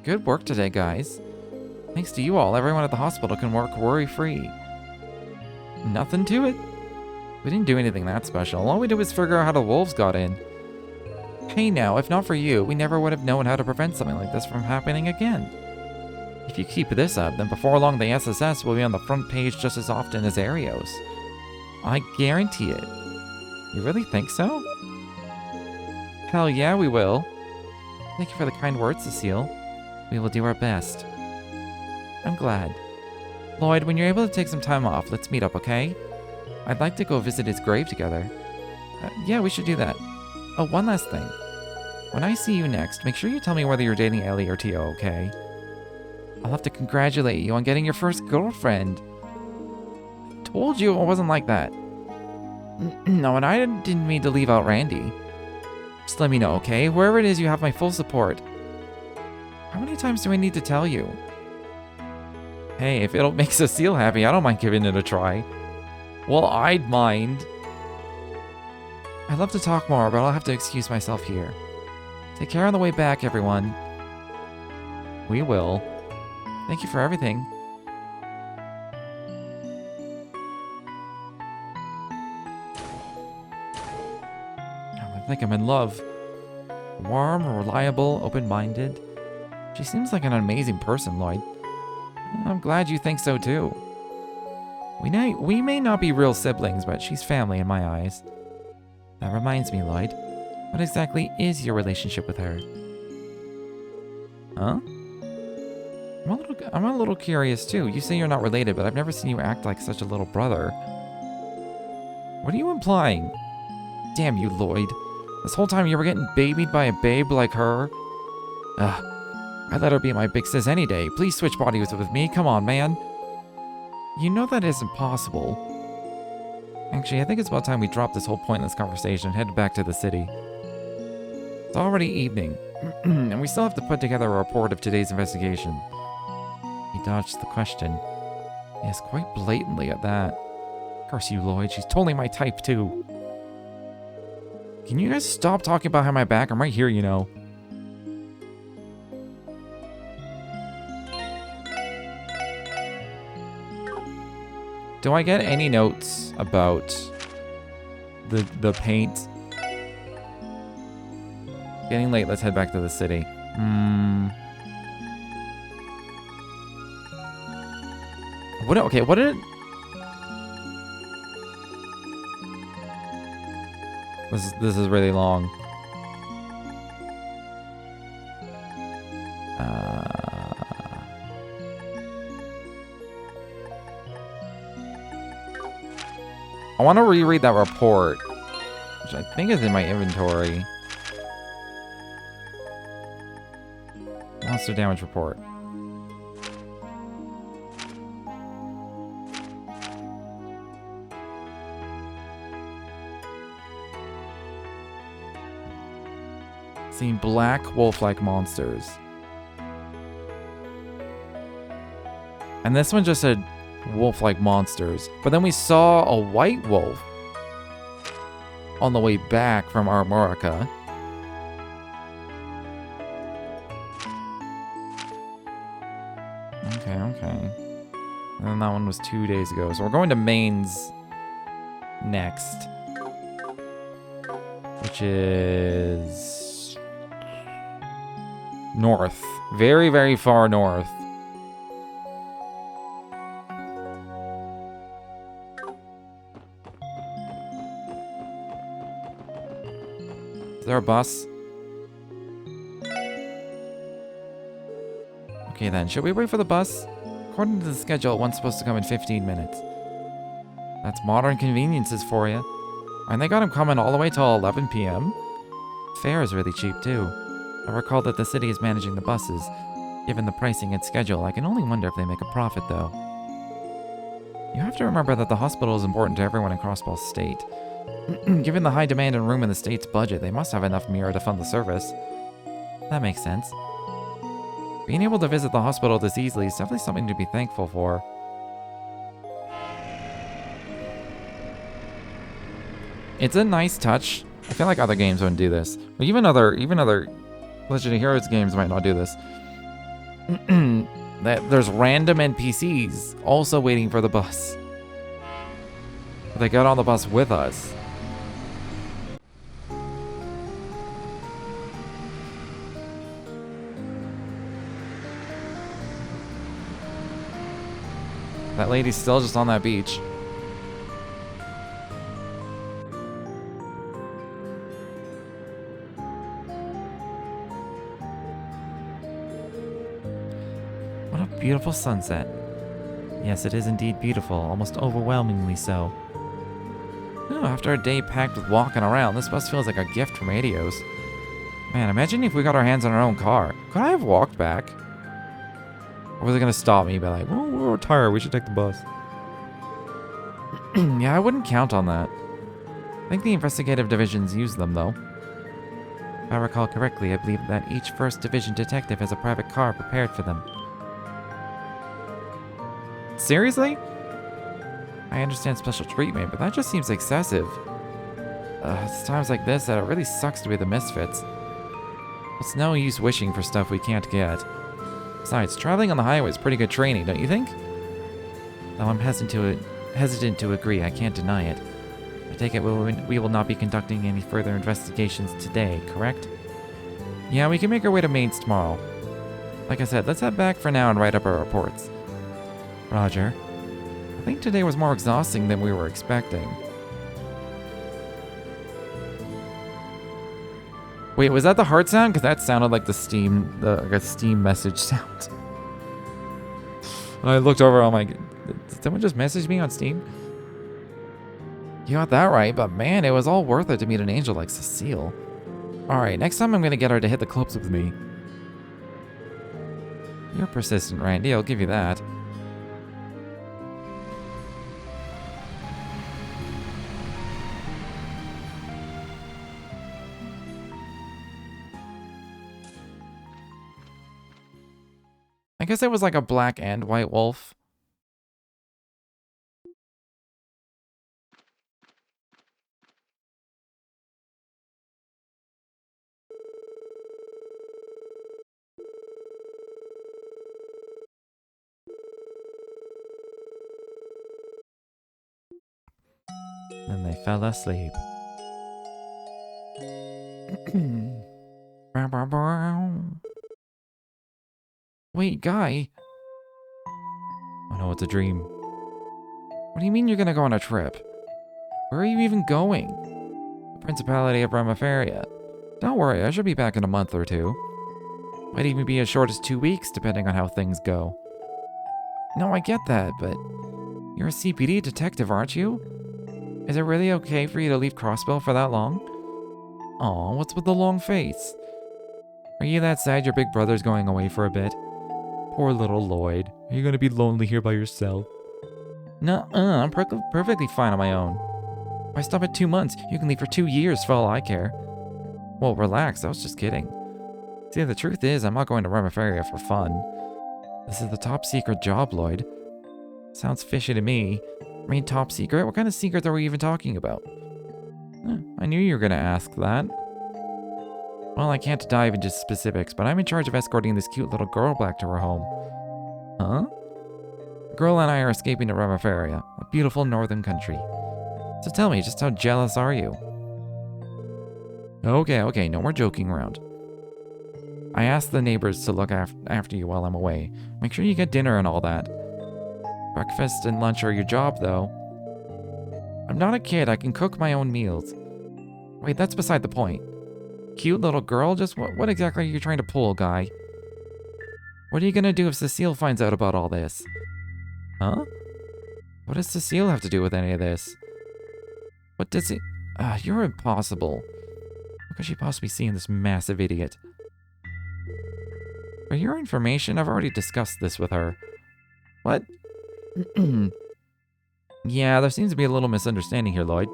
Good work today, guys. Thanks to you all, everyone at the hospital can work worry-free. Nothing to it. We didn't do anything that special. All we did was figure out how the wolves got in. Hey now, if not for you, we never would have known how to prevent something like this from happening again. If you keep this up, then before long the SSS will be on the front page just as often as Arios. I guarantee it. You really think so? Hell yeah, we will. Thank you for the kind words, Cecile. We will do our best. I'm glad. Lloyd, when you're able to take some time off, let's meet up, okay? I'd like to go visit his grave together. Yeah, we should do that. Oh, one last thing. When I see you next, make sure you tell me whether you're dating Ellie or Tio, okay? I'll have to congratulate you on getting your first girlfriend. Told you it wasn't like that. No, and I didn't mean to leave out Randy. Just let me know, okay? Wherever it is, you have my full support. How many times do I need to tell you? Hey, if it'll make Cecile happy, I don't mind giving it a try. Well, I'd mind. I'd love to talk more, but I'll have to excuse myself here. Take care on the way back, everyone. We will. Thank you for everything. Oh, I think I'm in love. Warm, reliable, open-minded. She seems like an amazing person, Lloyd. I'm glad you think so too. We may not be real siblings, but she's family in my eyes. That reminds me, Lloyd. What exactly is your relationship with her? Huh? I'm a little curious too. You say you're not related, but I've never seen you act like such a little brother. What are you implying? Damn you, Lloyd. This whole time you were getting babied by a babe like her? Ugh. I'd let her be my big sis any day. Please switch bodies with me. Come on, man. You know that isn't possible. Actually, I think it's about time we dropped this whole pointless conversation and head back to the city. It's already evening, and we still have to put together a report of today's investigation. He dodged the question. Yes, quite blatantly at that. Curse you, Lloyd. She's totally my type, too. Can you guys stop talking about behind my back? I'm right here, you know. Do I get any notes about the paint? Getting late, let's head back to the city. What did it... This is really long. I want to reread that report, which I think is in my inventory. Monster damage report. Seen black wolf-like monsters. And this one just said wolf-like monsters. But then we saw a white wolf on the way back from Armorica. Okay. And then that one was 2 days ago. So we're going to Maine's next. Which is... north. Very, very far north. Is there a bus? Okay then, should we wait for the bus? According to the schedule, one's supposed to come in 15 minutes. That's modern conveniences for you. And they got him coming all the way till 11 p.m. Fare is really cheap too. I recall that the city is managing the buses. Given the pricing and schedule, I can only wonder if they make a profit, though. You have to remember that the hospital is important to everyone in Crossball State. Given the high demand and room in the state's budget, they must have enough mirror to fund the service. That makes sense. Being able to visit the hospital this easily is definitely something to be thankful for. It's a nice touch. I feel like other games wouldn't do this. But even other Legend of Heroes games might not do this. That there's random NPCs also waiting for the bus. They got on the bus with us. That lady's still just on that beach. What a beautiful sunset. Yes, it is indeed beautiful, almost overwhelmingly so. Oh, after a day packed with walking around, this bus feels like a gift from Adios. Man, imagine if we got our hands on our own car. Could I have walked back? Or was it gonna stop me and be like, well, we're tired, we should take the bus? Yeah, I wouldn't count on that. I think the investigative divisions use them, though. If I recall correctly, I believe that each 1st Division detective has a private car prepared for them. Seriously? I understand special treatment, but that just seems excessive. It's times like this that it really sucks to be the misfits. It's no use wishing for stuff we can't get. Besides, traveling on the highway is pretty good training, don't you think? Though I'm hesitant to agree, I can't deny it. I take it we will not be conducting any further investigations today, correct? Yeah, we can make our way to Mainz tomorrow. Like I said, let's head back for now and write up our reports. Roger. I think today was more exhausting than we were expecting. Wait, was that the heart sound? Because that sounded like like a Steam message sound. I looked over, I'm like, did someone just message me on Steam? You got that right, but man, it was all worth it to meet an angel like Cecile. Alright, next time I'm gonna get her to hit the clubs with me. You're persistent, Randy, I'll give you that. I guess it was like a black and white wolf. Then they fell asleep. Wait, Guy. Oh no, it's a dream. What do you mean you're gonna go on a trip? Where are you even going? The Principality of Ramaferia. Don't worry, I should be back in a month or two. Might even be as short as 2 weeks, depending on how things go. No, I get that, but you're a CPD detective, aren't you? Is it really okay for you to leave Crossbell for that long? Aw, what's with the long face? Are you that sad your big brother's going away for a bit? Poor little Lloyd. Are you gonna be lonely here by yourself? Nuh-uh, I'm perfectly fine on my own. If I stop at 2 months, you can leave for 2 years for all I care. Well, relax, I was just kidding. See, the truth is, I'm not going to Ramaferia for fun. This is the top secret job, Lloyd. Sounds fishy to me. I mean, top secret? What kind of secret are we even talking about? I knew you were gonna ask that. Well, I can't dive into specifics, but I'm in charge of escorting this cute little girl back to her home. Huh? The girl and I are escaping to Ramaferia, a beautiful northern country. So tell me, just how jealous are you? Okay, no more joking around. I asked the neighbors to look after you while I'm away. Make sure you get dinner and all that. Breakfast and lunch are your job, though. I'm not a kid, I can cook my own meals. Wait, that's beside the point. Cute little girl, just what exactly are you trying to pull, Guy? What are you gonna do if Cecile finds out about all this? Huh? What does Cecile have to do with any of this? What does it... you're impossible. What could she possibly see in this massive idiot? For your information, I've already discussed this with her. What? Yeah, there seems to be a little misunderstanding here, Lloyd.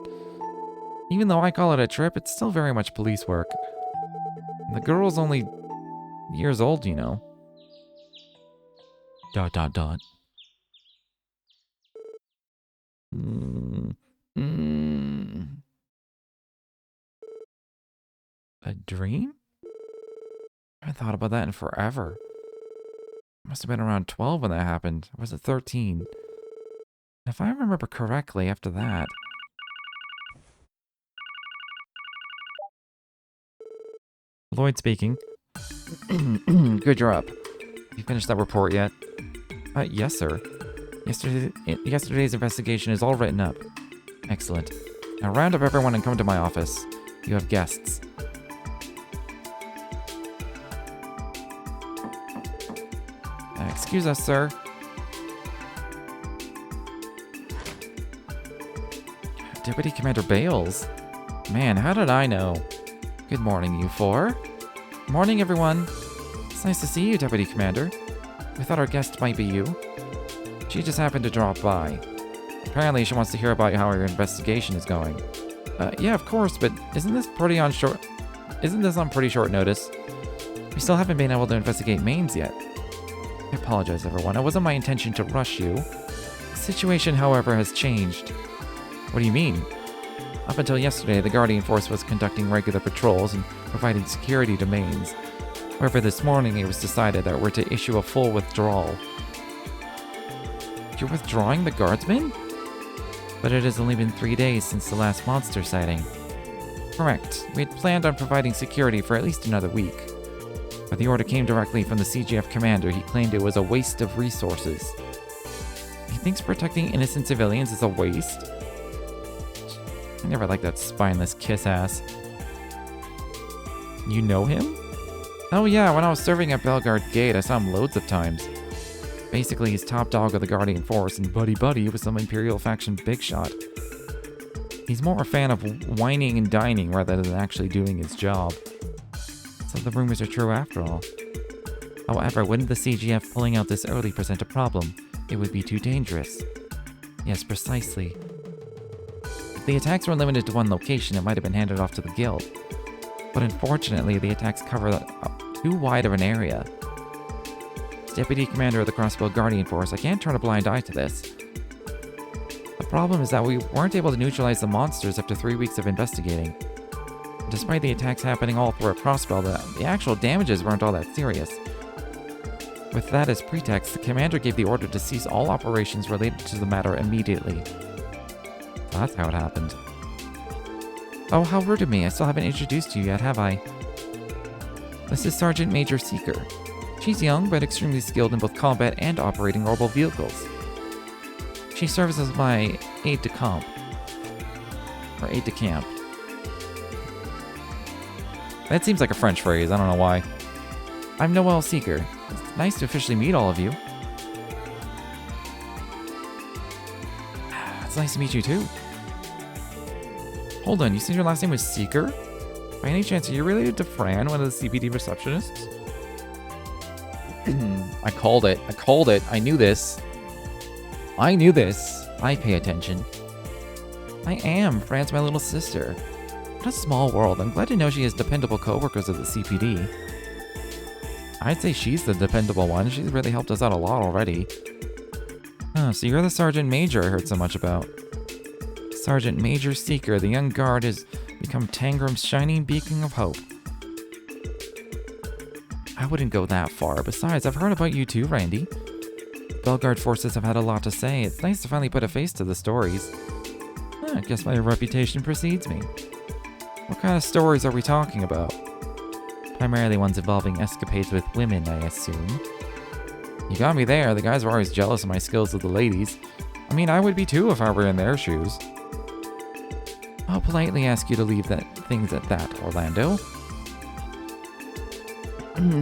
Even though I call it a trip, it's still very much police work. The girl's only years old, you know. ... A dream? I haven't thought about that in forever. Must have been around 12 when that happened. Or was it 13? If I remember correctly, after that... Lloyd speaking. Good, you're up. You finished that report yet? Yes, sir. Yesterday's investigation is all written up. Excellent. Now round up everyone and come to my office. You have guests. Excuse us, sir. Deputy Commander Bales? Man, how did I know? Good morning, you four. Morning, everyone. It's nice to see you, Deputy Commander. We thought our guest might be you. She just happened to drop by. Apparently, she wants to hear about how your investigation is going. Yeah, of course, but isn't this on pretty short notice? We still haven't been able to investigate mains yet. I apologize, everyone. It wasn't my intention to rush you. The situation, however, has changed. What do you mean? Up until yesterday, the Guardian Force was conducting regular patrols and providing security to mains. However, this morning it was decided that we're to issue a full withdrawal. You're withdrawing the guardsmen? But it has only been 3 days since the last monster sighting. Correct. We had planned on providing security for at least another week. But the order came directly from the CGF commander. He claimed it was a waste of resources. He thinks protecting innocent civilians is a waste? I never liked that spineless kiss-ass. You know him? Oh yeah, when I was serving at Belgard Gate, I saw him loads of times. Basically, he's top dog of the Guardian Force and buddy-buddy with some Imperial faction big shot. He's more a fan of whining and dining rather than actually doing his job. So the rumors are true after all. However, wouldn't the CGF pulling out this early present a problem? It would be too dangerous. Yes, precisely. If the attacks were limited to one location, it might have been handed off to the guild. But unfortunately, the attacks cover too wide of an area. As Deputy Commander of the Crossbow Guardian Force, I can't turn a blind eye to this. The problem is that we weren't able to neutralize the monsters after 3 weeks of investigating. Despite the attacks happening all through a crossbow, the actual damages weren't all that serious. With that as pretext, the commander gave the order to cease all operations related to the matter immediately. So that's how it happened. Oh, how rude of me. I still haven't introduced you yet, have I? This is Sergeant Major Seeker. She's young, but extremely skilled in both combat and operating orbital vehicles. She serves as my aide-de-camp. Or aide-de-camp. That seems like a French phrase, I don't know why. I'm Noel Seeker. It's nice to officially meet all of you. It's nice to meet you too. Hold on, you said your last name was Seeker? By any chance, are you related to Fran, one of the CPD receptionists? I called it. I knew this. I pay attention. I am. Fran's my little sister. What a small world. I'm glad to know she has dependable co-workers at the CPD. I'd say she's the dependable one. She's really helped us out a lot already. Oh, so you're the Sergeant Major I heard so much about. Sergeant Major Seeker, the young guard has become Tangram's shining beacon of hope. I wouldn't go that far. Besides, I've heard about you too, Randy. Belgard forces have had a lot to say. It's nice to finally put a face to the stories. I guess my reputation precedes me. What kind of stories are we talking about? Primarily ones involving escapades with women, I assume. You got me there. The guys were always jealous of my skills with the ladies. I mean, I would be too if I were in their shoes. I'll politely ask you to leave things at that, Orlando.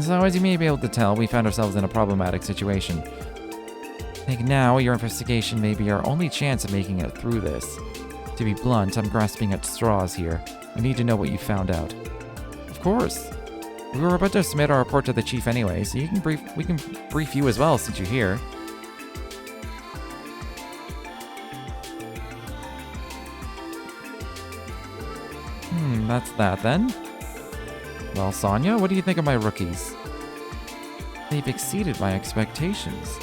So as you may be able to tell, we found ourselves in a problematic situation. I think now your investigation may be our only chance of making it through this. To be blunt, I'm grasping at straws here. I need to know what you found out. Of course. We were about to submit our report to the chief anyway, so we can brief you as well since you're here. That's that then. Well, Sonia, what do you think of my rookies? They've exceeded my expectations.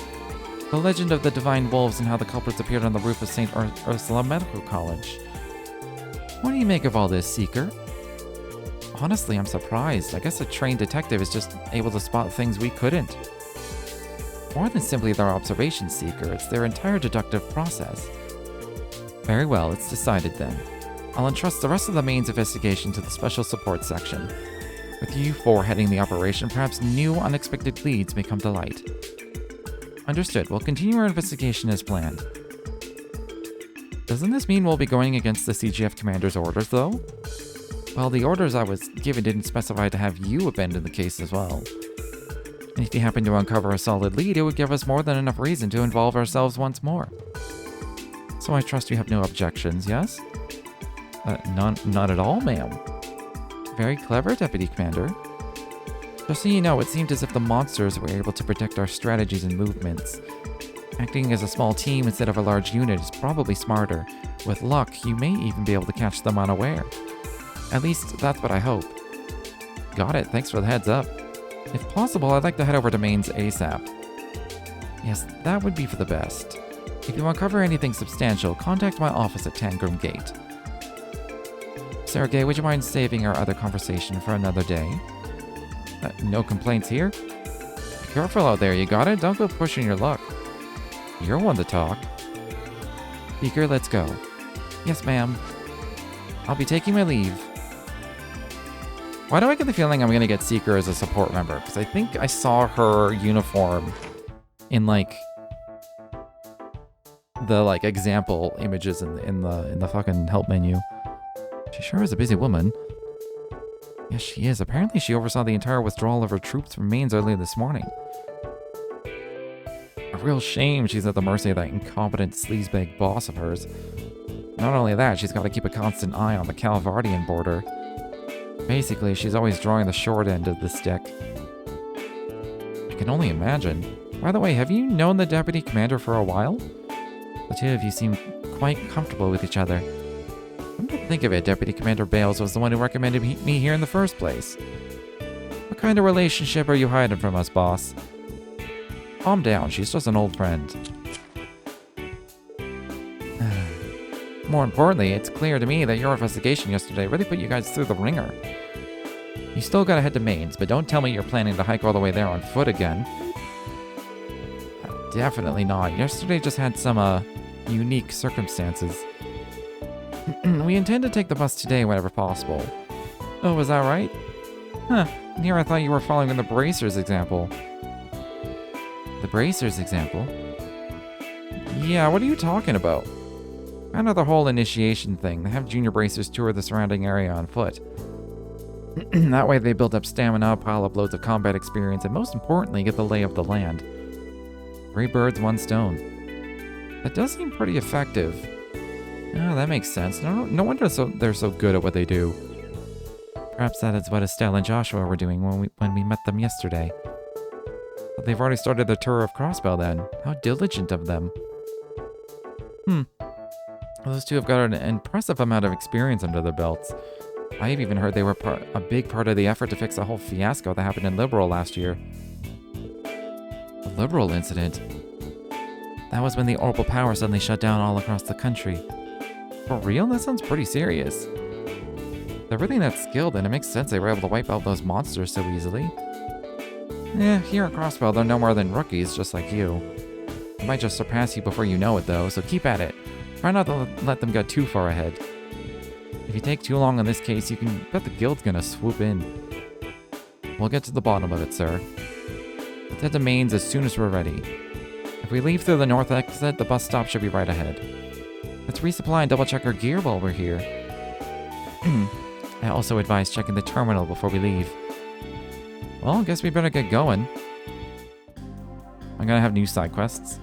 The legend of the divine wolves and how the culprits appeared on the roof of St. Ursula Medical College. What do you make of all this, Seeker? Honestly, I'm surprised. I guess a trained detective is just able to spot things we couldn't. More than simply their observation, Seeker, it's their entire deductive process. Very well, it's decided then. I'll entrust the rest of the main's investigation to the Special Support Section. With you four heading the operation, perhaps new unexpected leads may come to light. Understood. We'll continue our investigation as planned. Doesn't this mean we'll be going against the CGF commander's orders, though? Well, the orders I was given didn't specify to have you abandon the case as well. And if you happen to uncover a solid lead, it would give us more than enough reason to involve ourselves once more. So I trust you have no objections, yes? Not at all, ma'am. Very clever, Deputy Commander. Just so you know, it seemed as if the monsters were able to predict our strategies and movements. Acting as a small team instead of a large unit is probably smarter. With luck, you may even be able to catch them unaware. At least, that's what I hope. Got it, thanks for the heads up. If possible, I'd like to head over to Mainz ASAP. Yes, that would be for the best. If you uncover anything substantial, contact my office at Tangram Gate. Sergei, would you mind saving our other conversation for another day? No complaints here? Be careful out there, you got it? Don't go pushing your luck. You're one to talk. Beaker, let's go. Yes, ma'am. I'll be taking my leave. Why do I get the feeling I'm gonna get Seeker as a support member? Because I think I saw her uniform in like the example images in the fucking help menu. She sure is a busy woman. Yes, she is. Apparently she oversaw the entire withdrawal of her troops from Mainz earlier this morning. A real shame she's at the mercy of that incompetent sleazebag boss of hers. Not only that, she's got to keep a constant eye on the Calvardian border. Basically, she's always drawing the short end of the stick. I can only imagine. By the way, have you known the Deputy Commander for a while? The two of you seem quite comfortable with each other. Come to think of it, Deputy Commander Bales was the one who recommended me here in the first place. What kind of relationship are you hiding from us, boss? Calm down, she's just an old friend. More importantly, it's clear to me that your investigation yesterday really put you guys through the ringer. You still gotta head to Mainz, but don't tell me you're planning to hike all the way there on foot again. Definitely not. Yesterday just had some, unique circumstances. We intend to take the bus today whenever possible. Oh, was that right? Huh. Here I thought you were following the Bracers example. The Bracers example? Yeah, what are you talking about? Kind of the whole initiation thing. They have junior Bracers tour the surrounding area on foot. That way they build up stamina, pile up loads of combat experience, and most importantly, get the lay of the land. 3 birds, 1 stone. That does seem pretty effective. Oh, that makes sense. No wonder they're so good at what they do. Perhaps that is what Estelle and Joshua were doing when we met them yesterday. But they've already started their tour of Crossbell then. How diligent of them. Those two have got an impressive amount of experience under their belts. I've even heard they were a big part of the effort to fix the whole fiasco that happened in Liberal last year. The Liberal incident? That was when the orbital power suddenly shut down all across the country. For real? That sounds pretty serious. They're really that skilled, and it makes sense they were able to wipe out those monsters so easily. Here at Crossbell, they're no more than rookies, just like you. They might just surpass you before you know it, though, so keep at it. Try not to let them get too far ahead. If you take too long on this case, you can bet the guild's gonna swoop in. We'll get to the bottom of it, sir. Let's head to Mainz as soon as we're ready. If we leave through the north exit, the bus stop should be right ahead. Let's resupply and double check our gear while we're here. I also advise checking the terminal before we leave. Well, I guess we better get going. I'm gonna have new side quests.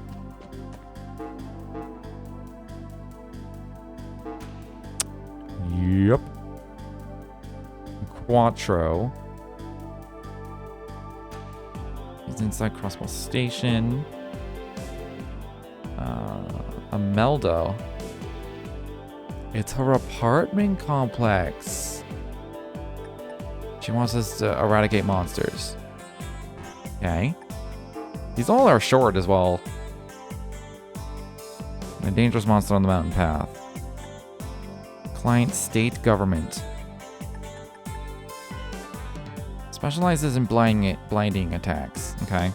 Yep. Quattro. inside Crossbell Station. Imelda. It's her apartment complex. She wants us to eradicate monsters. Okay. These all are short as well. A dangerous monster on the mountain path. Client state government. Specializes in blinding attacks. Okay.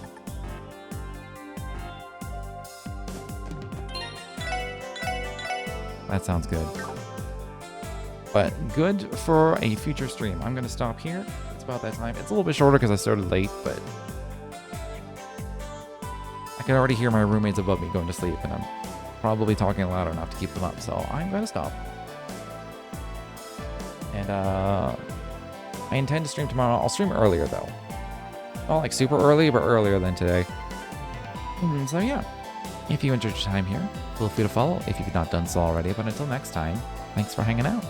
That sounds good. But good for a future stream. I'm going to stop here. It's about that time. It's a little bit shorter because I started late, but I can already hear my roommates above me going to sleep, and I'm probably talking loud enough to keep them up, so I'm going to stop. And I intend to stream tomorrow. I'll stream earlier, though. Not like super early, but earlier than today. So yeah, if you enjoyed your time here, feel free to follow if you've not done so already. But until next time, thanks for hanging out.